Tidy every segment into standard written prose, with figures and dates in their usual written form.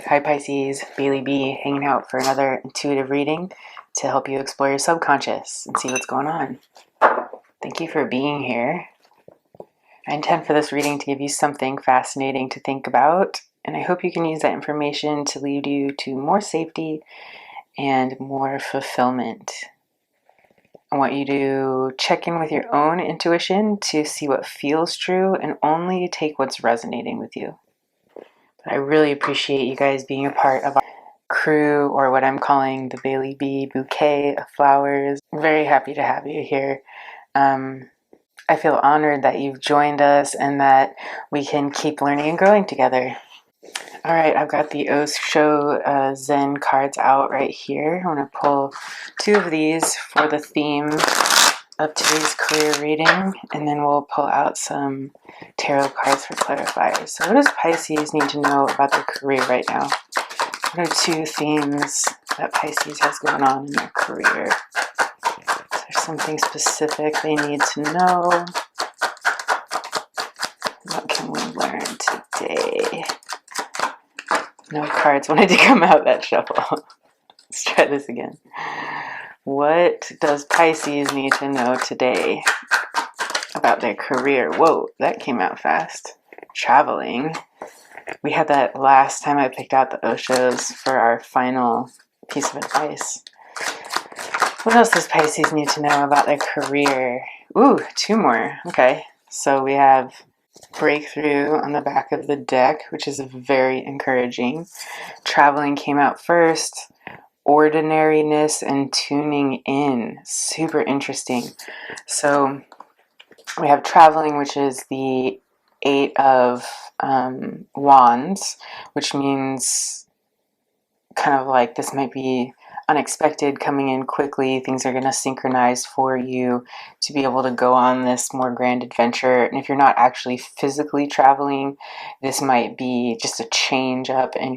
Hi Pisces, Bailey B hanging out for another intuitive reading to help you explore your subconscious and see what's going on. Thank you for being here. I intend for this reading to give you something fascinating to think about, and I hope you can use that information to lead you to more safety and more fulfillment. I want you to check in with your own intuition to see what feels true and only take what's resonating with you. I really appreciate you guys being a part of our crew, or what I'm calling the Bailey B bouquet of flowers. I'm very happy to have you here. I feel honored that you've joined us and that we can keep learning and growing together. All right, I've got the Osho Zen cards out right here. I'm going to pull two of these for the theme of today's career reading, and then we'll pull out some tarot cards for clarifiers. So what does Pisces need to know about their career right now? What are two themes that Pisces has going on in their career? Is there something specific they need to know? What can we learn today? No cards wanted to come out that shuffle. Let's try this again. What does Pisces need to know today about their career? Whoa, that came out fast. Traveling. We had that last time I picked out the Oshos for our final piece of advice. What else does Pisces need to know about their career? Ooh, two more. Okay, so we have breakthrough on the back of the deck, which is very encouraging. Traveling came out first. Ordinariness and tuning in. Super interesting. So we have traveling, which is the Eight of Wands, which means kind of like this might be unexpected, coming in quickly. Things are going to synchronize for you to be able to go on this more grand adventure. And if you're not actually physically traveling, this might be just a change up in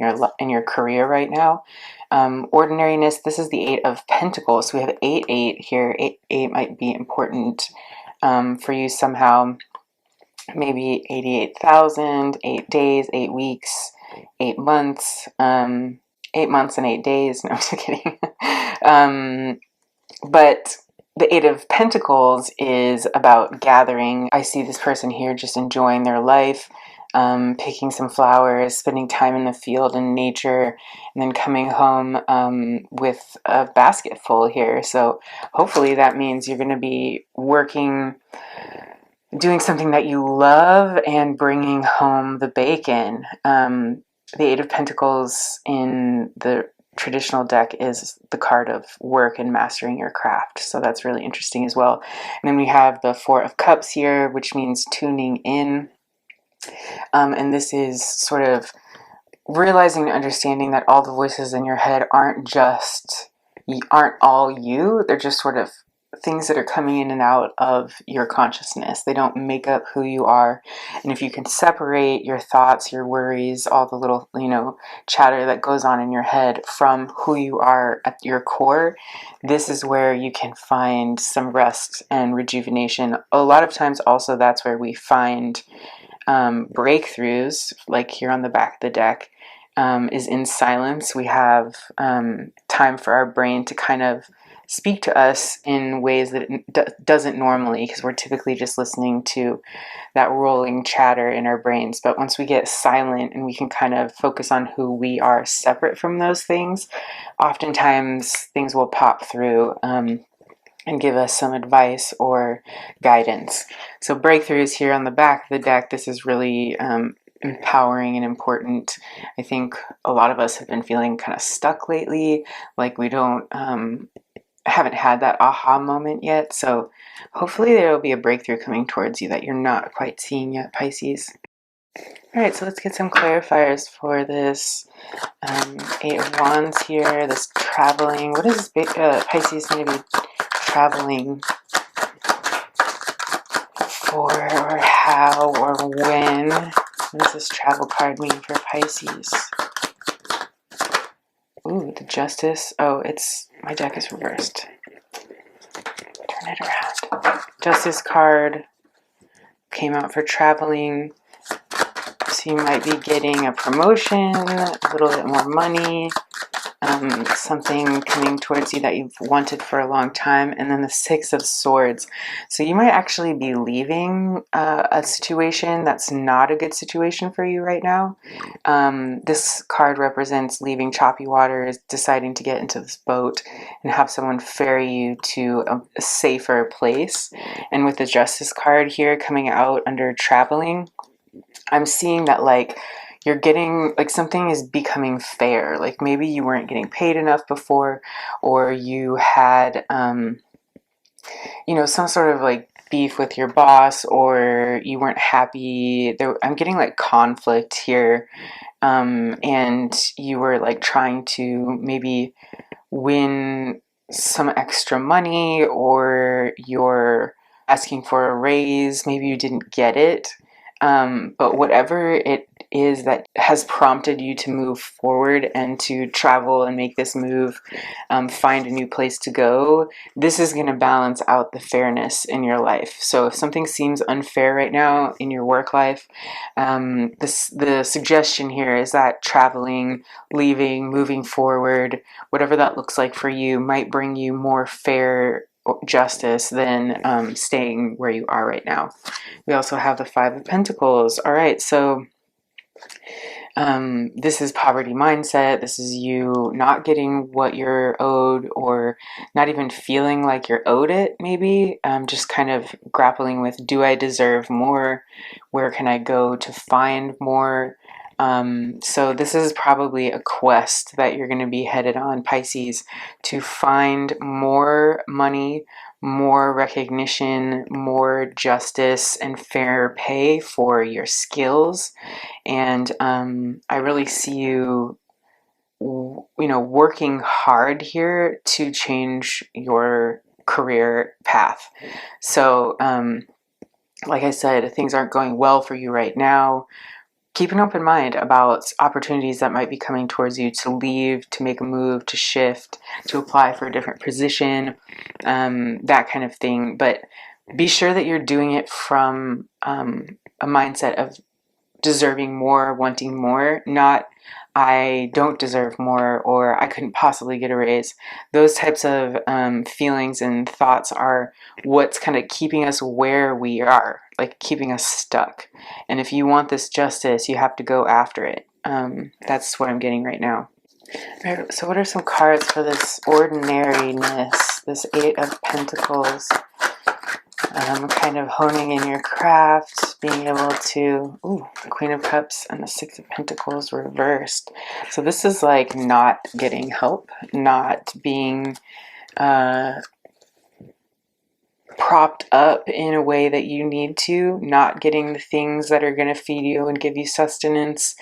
your career right now. Ordinariness, this is the Eight of Pentacles. So we have 8-8 here. 8 might be important for you somehow. Maybe 88,000, 8 days, 8 weeks, 8 months, 8 months and 8 days. No, I'm just kidding. But the Eight of Pentacles is about gathering. I see this person here just enjoying their life, picking some flowers, spending time in the field and nature, and then coming home with a basket full here. So hopefully that means you're going to be working, doing something that you love, and bringing home the bacon. The Eight of Pentacles in the traditional deck is the card of work and mastering your craft. So that's really interesting as well. And then we have the Four of Cups here, which means tuning in. And this is sort of realizing and understanding that all the voices in your head aren't all you. They're just sort of things that are coming in and out of your consciousness. They don't make up who you are. And if you can separate your thoughts, your worries, all the little, chatter that goes on in your head from who you are at your core, this is where you can find some rest and rejuvenation. A lot of times also that's where we find breakthroughs, like here on the back of the deck, is in silence. We have time for our brain to kind of speak to us in ways that it doesn't normally, because we're typically just listening to that rolling chatter in our brains. But once we get silent and we can kind of focus on who we are separate from those things, oftentimes things will pop through and give us some advice or guidance. So breakthroughs here on the back of the deck. This is really empowering and important. I think a lot of us have been feeling kind of stuck lately, like we haven't had that aha moment yet. So hopefully there will be a breakthrough coming towards you that you're not quite seeing yet, Pisces. All right, so let's get some clarifiers for this Eight of Wands here, this traveling. What is Pisces going to be traveling for, or how, or when? What does this travel card mean for Pisces? Ooh, the Justice. Oh, my deck is reversed. Turn it around. Justice card came out for traveling. So you might be getting a promotion, a little bit more money, something coming towards you that you've wanted for a long time. And then the Six of Swords. So you might actually be leaving a situation that's not a good situation for you right now. This card represents leaving choppy waters, deciding to get into this boat and have someone ferry you to a safer place. And with the Justice card here coming out under traveling, I'm seeing that like you're getting like something is becoming fair. Like maybe you weren't getting paid enough before, or you had some sort of like beef with your boss, or you weren't happy there. I'm getting like conflict here, and you were like trying to maybe win some extra money, or you're asking for a raise, maybe you didn't get it. But whatever it is that has prompted you to move forward and to travel and make this move, find a new place to go, this is going to balance out the fairness in your life. So if something seems unfair right now in your work life, the suggestion here is that traveling, leaving, moving forward, whatever that looks like for you, might bring you more fair justice than staying where you are right now. We also have the Five of Pentacles. All right, so this is poverty mindset. This is you not getting what you're owed, or not even feeling like you're owed it, maybe. Just kind of grappling with, do I deserve more? Where can I go to find more? So this is probably a quest that you're going to be headed on, Pisces, to find more money, more recognition, more justice, and fair pay for your skills. And I really see you, working hard here to change your career path. So, like I said, things aren't going well for you right now. Keep an open mind about opportunities that might be coming towards you to leave, to make a move, to shift, to apply for a different position, that kind of thing. But be sure that you're doing it from a mindset of deserving more, wanting more, not I don't deserve more, or I couldn't possibly get a raise. Those types of feelings and thoughts are what's kind of keeping us where we are, like keeping us stuck. And if you want this justice, you have to go after it. That's what I'm getting right now. All right, so what are some cards for this ordinariness, this Eight of Pentacles? Kind of honing in your craft, being able to, the Queen of Cups and the Six of Pentacles reversed. So this is like not getting help, not being propped up in a way that you need to, not getting the things that are going to feed you and give you sustenance.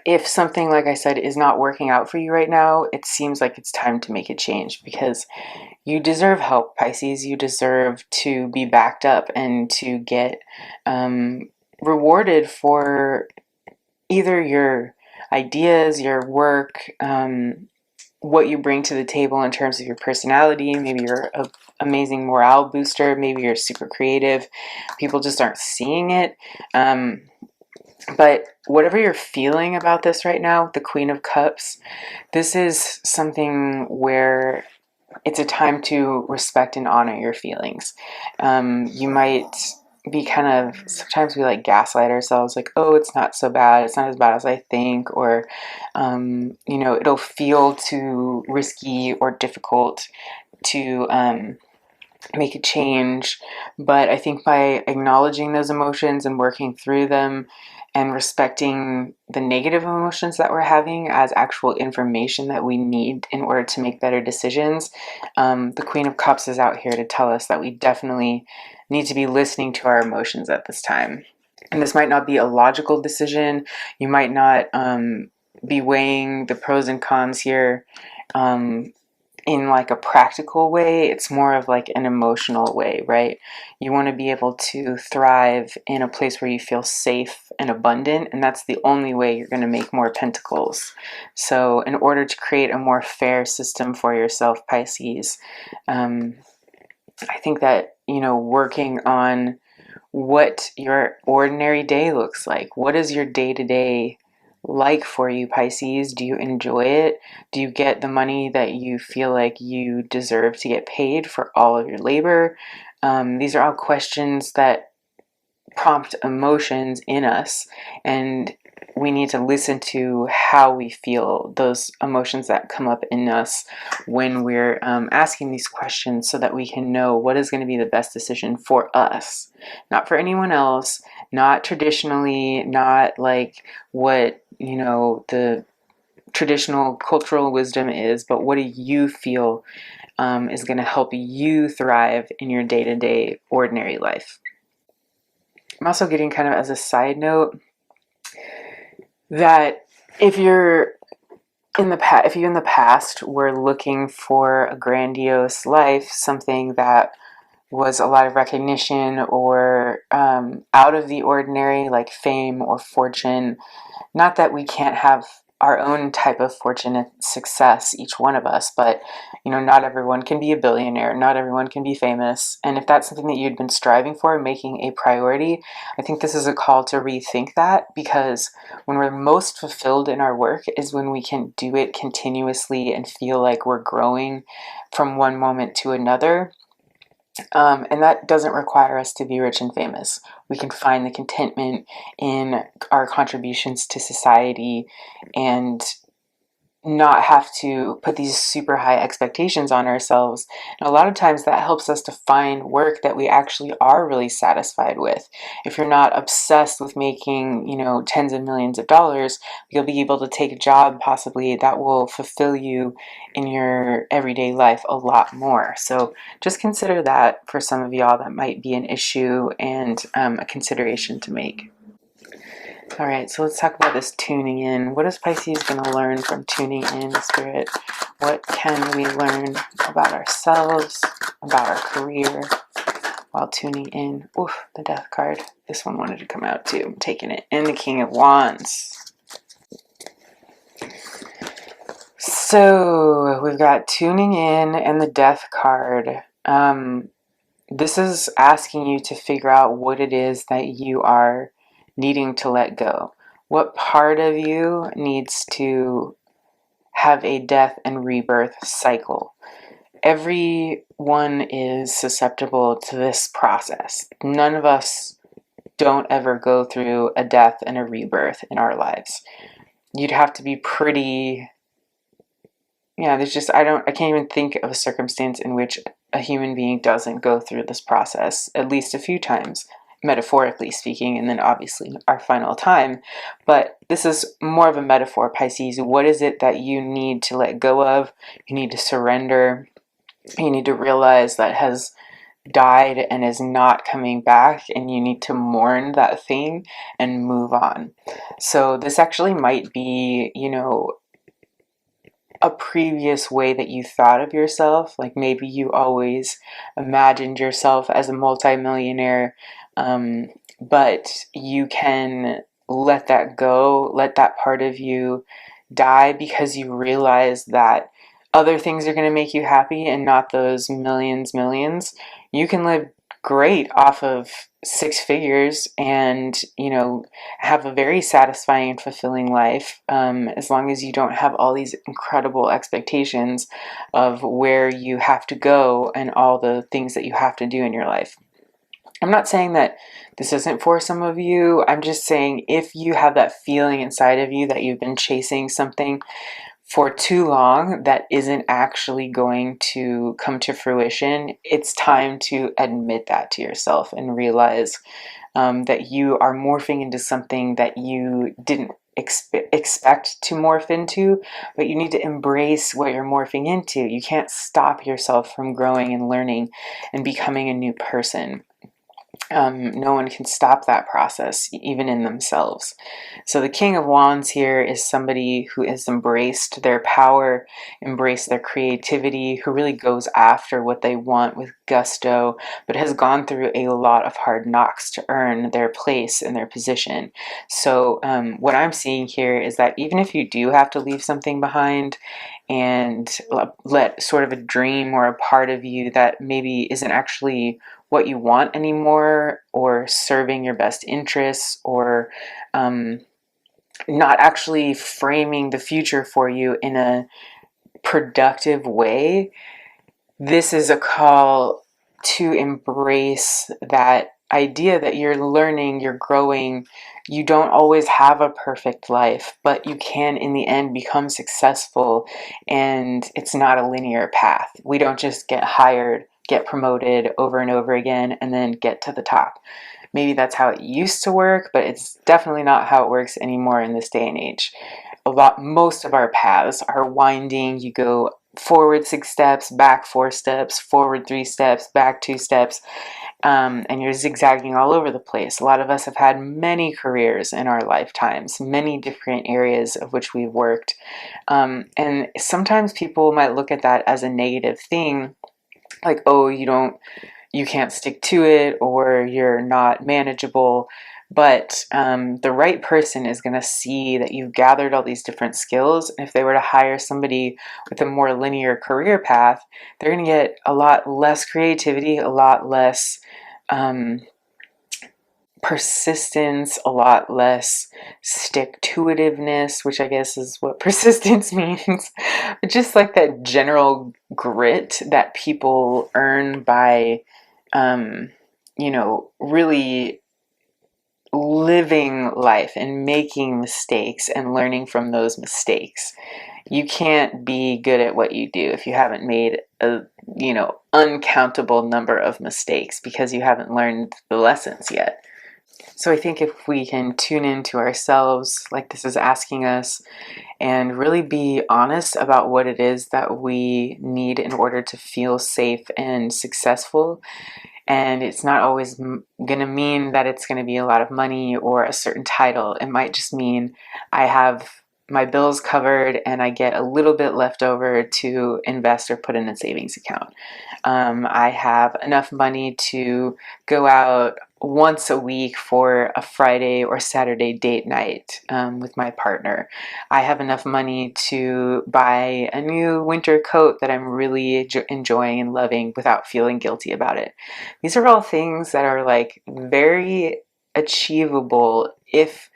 If something, like I said, is not working out for you right now, it seems like it's time to make a change, because you deserve help, Pisces. You deserve to be backed up and to get rewarded for either your ideas, your work, what you bring to the table in terms of your personality. Maybe you're an amazing morale booster. Maybe you're super creative. People just aren't seeing it. But whatever you're feeling about this right now, the Queen of Cups, this is something where it's a time to respect and honor your feelings. You might be sometimes we like gaslight ourselves, like, oh, it's not so bad. It's not as bad as I think. Or, it'll feel too risky or difficult to make a change. But I think by acknowledging those emotions and working through them, and respecting the negative emotions that we're having as actual information that we need in order to make better decisions, the Queen of Cups is out here to tell us that we definitely need to be listening to our emotions at this time. And this might not be a logical decision. You might not be weighing the pros and cons here in like a practical way. It's more of like an emotional way, right? You want to be able to thrive in a place where you feel safe and abundant, and that's the only way you're going to make more pentacles. So in order to create a more fair system for yourself, Pisces, I think that, working on what your ordinary day looks like. What is your day-to-day like for you, Pisces? Do you enjoy it? Do you get the money that you feel like you deserve to get paid for all of your labor? These are all questions that prompt emotions in us, and we need to listen to how we feel, those emotions that come up in us when we're asking these questions, so that we can know what is going to be the best decision for us, not for anyone else, not traditionally, not like what, you know, the traditional cultural wisdom is, but what do you feel is going to help you thrive in your day-to-day ordinary life. I'm also getting, kind of as a side note, that if you're in the past were looking for a grandiose life, something that was a lot of recognition or out of the ordinary, like fame or fortune, not that we can't have our own type of fortunate success, each one of us, but you know, not everyone can be a billionaire, not everyone can be famous. And if that's something that you'd been striving for, making a priority, I think this is a call to rethink that, because when we're most fulfilled in our work is when we can do it continuously and feel like we're growing from one moment to another. And that doesn't require us to be rich and famous. We can find the contentment in our contributions to society and not have to put these super high expectations on ourselves. And a lot of times that helps us to find work that we actually are really satisfied with. If you're not obsessed with making, you know, tens of millions of dollars, you'll be able to take a job possibly that will fulfill you in your everyday life a lot more. So just consider that for some of y'all that might be an issue and a consideration to make. All right, so let's talk about this tuning in. What is Pisces going to learn from tuning in, Spirit? What can we learn about ourselves, about our career, while tuning in? Oof, the Death card. This one wanted to come out too. I'm taking it. And the King of Wands. So we've got tuning in and the Death card. This is asking you to figure out what it is that you are needing to let go. What part of you needs to have a death and rebirth cycle? Everyone is susceptible to this process. None of us don't ever go through a death and a rebirth in our lives. You'd have to be pretty... Yeah, there's just, I can't even think of a circumstance in which a human being doesn't go through this process at least a few times, metaphorically speaking, and then obviously our final time. But this is more of a metaphor, Pisces. What is it that you need to let go of? You need to surrender. You need to realize that has died and is not coming back, and you need to mourn that thing and move on. So this actually might be, you know, a previous way that you thought of yourself. Like maybe you always imagined yourself as a multimillionaire, but you can let that go, let that part of you die, because you realize that other things are going to make you happy and not those millions. You can live great off of six figures and, you know, have a very satisfying and fulfilling life, as long as you don't have all these incredible expectations of where you have to go and all the things that you have to do in your life. I'm not saying that this isn't for some of you. I'm just saying if you have that feeling inside of you that you've been chasing something for too long that isn't actually going to come to fruition, it's time to admit that to yourself and realize that you are morphing into something that you didn't expect to morph into, but you need to embrace what you're morphing into. You can't stop yourself from growing and learning and becoming a new person. No one can stop that process, even in themselves. So the King of Wands here is somebody who has embraced their power, embraced their creativity, who really goes after what they want with gusto, but has gone through a lot of hard knocks to earn their place and their position. So what I'm seeing here is that even if you do have to leave something behind and let sort of a dream or a part of you that maybe isn't actually what you want anymore, or serving your best interests, or not actually framing the future for you in a productive way, this is a call to embrace that idea that you're learning, you're growing. You don't always have a perfect life, but you can, in the end, become successful. And it's not a linear path. We don't just get hired, get promoted over and over again, and then get to the top. Maybe that's how it used to work, but it's definitely not how it works anymore in this day and age. Most of our paths are winding. You go forward 6 steps, back 4 steps, forward 3 steps, back 2 steps, and you're zigzagging all over the place. A lot of us have had many careers in our lifetimes, many different areas of which we've worked. And sometimes people might look at that as a negative thing, like, oh, you can't stick to it, or you're not manageable. But the right person is going to see that you've gathered all these different skills. And if they were to hire somebody with a more linear career path, they're going to get a lot less creativity, a lot less persistence, a lot less stick-to-itiveness, which I guess is what persistence means. But just like that general grit that people earn by, really living life and making mistakes and learning from those mistakes. You can't be good at what you do if you haven't made a, uncountable number of mistakes, because you haven't learned the lessons yet. So I think if we can tune into ourselves, like this is asking us, and really be honest about what it is that we need in order to feel safe and successful. And it's not always going to mean that it's going to be a lot of money or a certain title. It might just mean I have my bills covered and I get a little bit left over to invest or put in a savings account. I have enough money to go out once a week for a Friday or Saturday date night with my partner. I have enough money to buy a new winter coat that I'm really enjoying and loving without feeling guilty about it. These are all things that are like very achievable if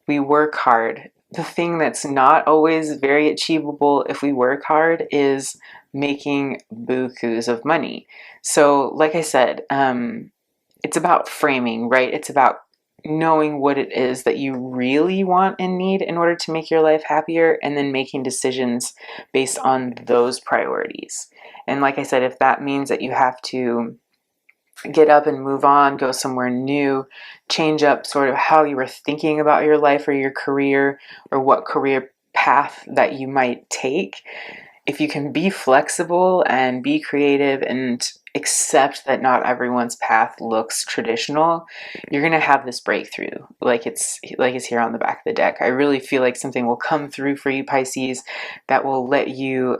we work hard. The thing that's not always very achievable if we work hard is making bukus of money. So, like I said, it's about framing, right? It's about knowing what it is that you really want and need in order to make your life happier, and then making decisions based on those priorities. And like I said, if that means that you have to get up and move on, go somewhere new, change up sort of how you were thinking about your life or your career, or what career path that you might take, if you can be flexible and be creative and accept that not everyone's path looks traditional, you're going to have this breakthrough like it's here on the back of the deck. I really feel like something will come through for you, Pisces, that will let you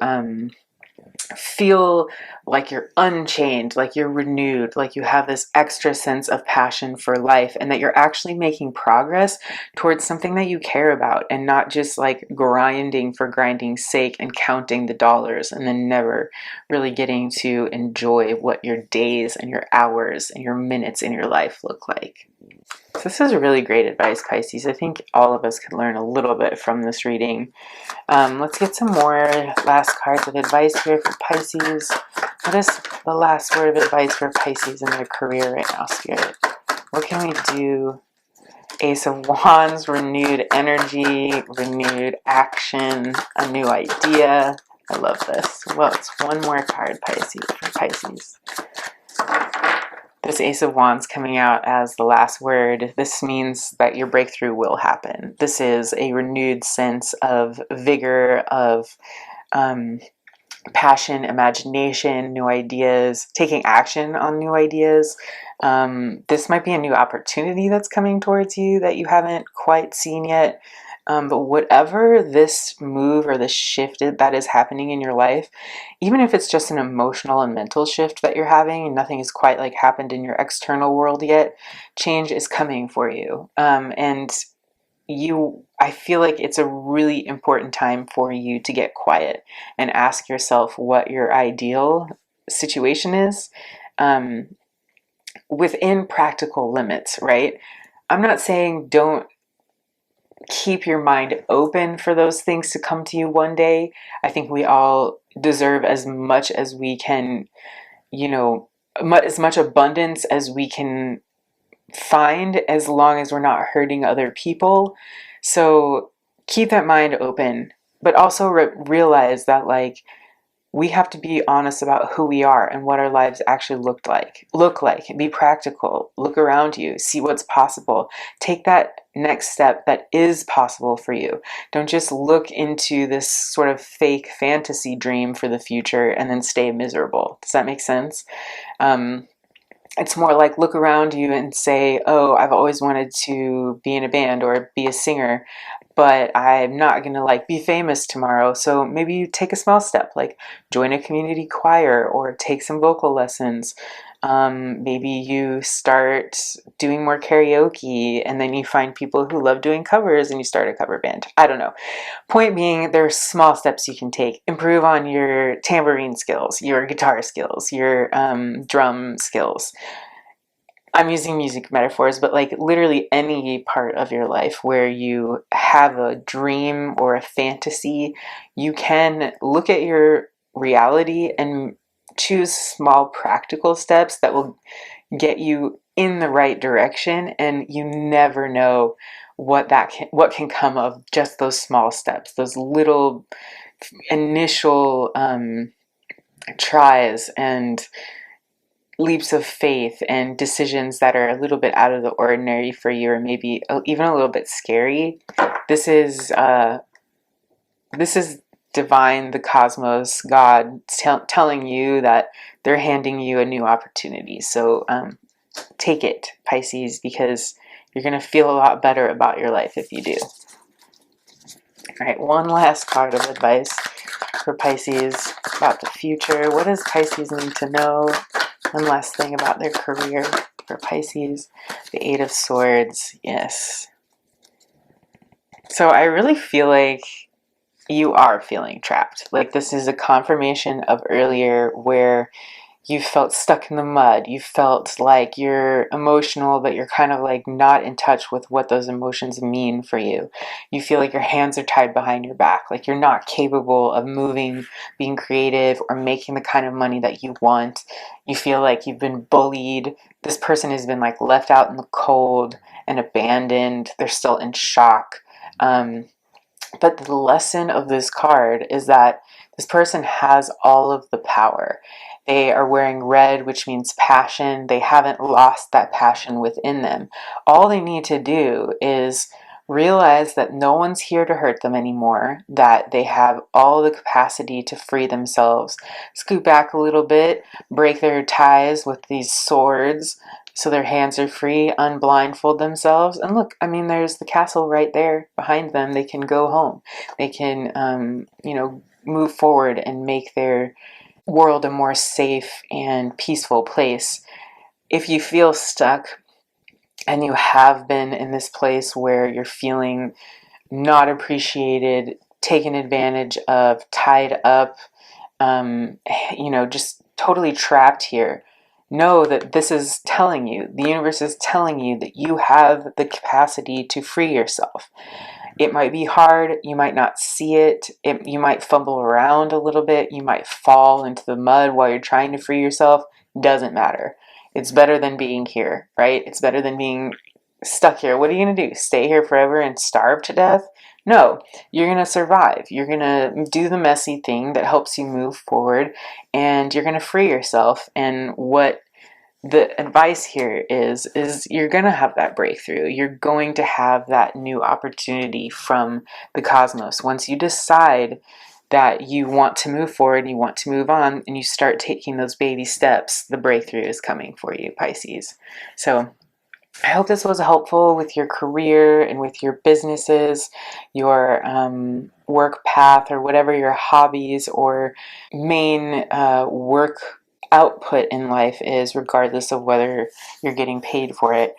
feel like you're unchained, like you're renewed, like you have this extra sense of passion for life, and that you're actually making progress towards something that you care about, and not just like grinding for grinding's sake and counting the dollars and then never really getting to enjoy what your days and your hours and your minutes in your life look like. So this is really great advice, Pisces. I think all of us could learn a little bit from this reading. Let's get some more last cards of advice here for Pisces. What is the last word of advice for Pisces in their career right now, Spirit? What can we do? Ace of Wands, renewed energy, renewed action, a new idea. I love this. Well, it's one more card, Pisces, for Pisces. This Ace of Wands coming out as the last word. This means that your breakthrough will happen. This is a renewed sense of vigor, of passion, imagination, new ideas, taking action on new ideas. This might be a new opportunity that's coming towards you that you haven't quite seen yet. But whatever this move or this shift that is happening in your life, even if it's just an emotional and mental shift that you're having and nothing has quite like happened in your external world yet, change is coming for you. I feel like it's a really important time for you to get quiet and ask yourself what your ideal situation is. within practical limits, right? I'm not saying don't keep your mind open for those things to come to you one day. I think we all deserve as much as we can, you know, as much abundance as we can find, as long as we're not hurting other people. So keep that mind open, but also realize that, like, we have to be honest about who we are and what our lives actually look like. Be practical, look around you, see what's possible, take that next step that is possible for you. Don't just look into this sort of fake fantasy dream for the future and then stay miserable. Does that make sense? It's more like, look around you and say, oh, I've always wanted to be in a band or be a singer, but I'm not going to like be famous tomorrow. So maybe you take a small step, like join a community choir or take some vocal lessons. Maybe you start doing more karaoke, and then you find people who love doing covers and you start a cover band. I don't know. Point being, there are small steps you can take. Improve on your tambourine skills, your guitar skills, your drum skills. I'm using music metaphors, but like literally any part of your life where you have a dream or a fantasy, you can look at your reality and choose small practical steps that will get you in the right direction, and you never know what can come of just those small steps, those little initial tries and leaps of faith and decisions that are a little bit out of the ordinary for you, or maybe even a little bit scary. This is divine, the cosmos, God telling you that they're handing you a new opportunity. So take it, Pisces, because you're going to feel a lot better about your life if you do. All right, one last card of advice for Pisces about the future. What does Pisces need to know? One last thing about their career for Pisces. The Eight of Swords. Yes. So I really feel like you are feeling trapped. Like, this is a confirmation of earlier where you felt stuck in the mud. You felt like you're emotional, but you're kind of like not in touch with what those emotions mean for you. You feel like your hands are tied behind your back, like you're not capable of moving, being creative, or making the kind of money that you want. You feel like you've been bullied. This person has been like left out in the cold and abandoned. They're still in shock. But the lesson of this card is that this person has all of the power. They are wearing red, which means passion. They haven't lost that passion within them. All they need to do is realize that no one's here to hurt them anymore, that they have all the capacity to free themselves. Scoot back a little bit, break their ties with these swords so their hands are free, unblindfold themselves. And look, I mean, there's the castle right there behind them. They can go home. They can, move forward and make their world a more safe and peaceful place. If you feel stuck and you have been in this place where you're feeling not appreciated, taken advantage of, tied up, just totally trapped here, know that this is telling you, the universe is telling you that you have the capacity to free yourself. It might be hard, you might not see it, you might fumble around a little bit, you might fall into the mud while you're trying to free yourself. Doesn't matter. It's better than being here, right? It's better than being stuck here. What are you going to do? Stay here forever and starve to death? No, you're going to survive. You're going to do the messy thing that helps you move forward, and you're going to free yourself. And what the advice here is you're going to have that breakthrough. You're going to have that new opportunity from the cosmos. Once you decide that you want to move forward, you want to move on, and you start taking those baby steps, the breakthrough is coming for you, Pisces. So I hope this was helpful with your career and with your businesses, your work path, or whatever your hobbies or main work output in life is, regardless of whether you're getting paid for it.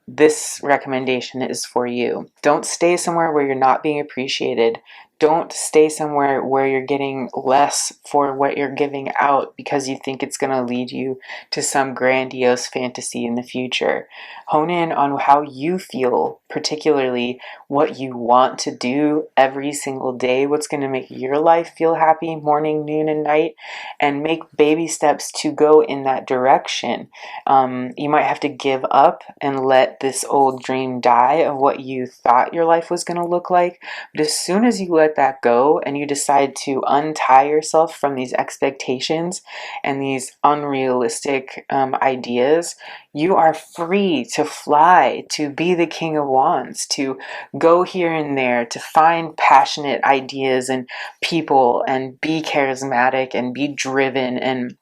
This recommendation is for you. Don't stay somewhere where you're not being appreciated. Don't stay somewhere where you're getting less for what you're giving out because you think it's going to lead you to some grandiose fantasy in the future. Hone in on how you feel, particularly what you want to do every single day, what's going to make your life feel happy morning, noon, and night, and make baby steps to go in that direction. You might have to give up and let this old dream die of what you thought your life was going to look like. But as soon as you let that go and you decide to untie yourself from these expectations and these unrealistic ideas, you are free to fly, to be the King of Wands, to go here and there, to find passionate ideas and people and be charismatic and be driven and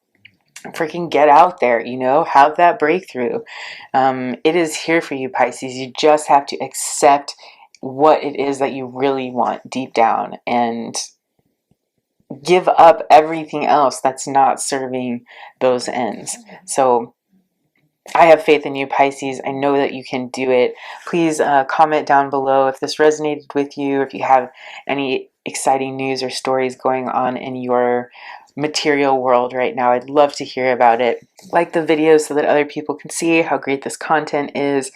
freaking get out there, have that breakthrough. It is here for you, Pisces. You just have to accept what it is that you really want deep down and give up everything else that's not serving those ends. So I have faith in you, Pisces. I know that you can do it. Please comment down below if this resonated with you, if you have any exciting news or stories going on in your material world right now. I'd love to hear about it. Like the video so that other people can see how great this content is.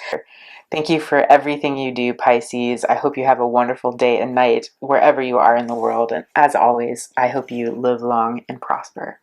Thank you for everything you do, Pisces. I hope you have a wonderful day and night wherever you are in the world. And as always, I hope you live long and prosper.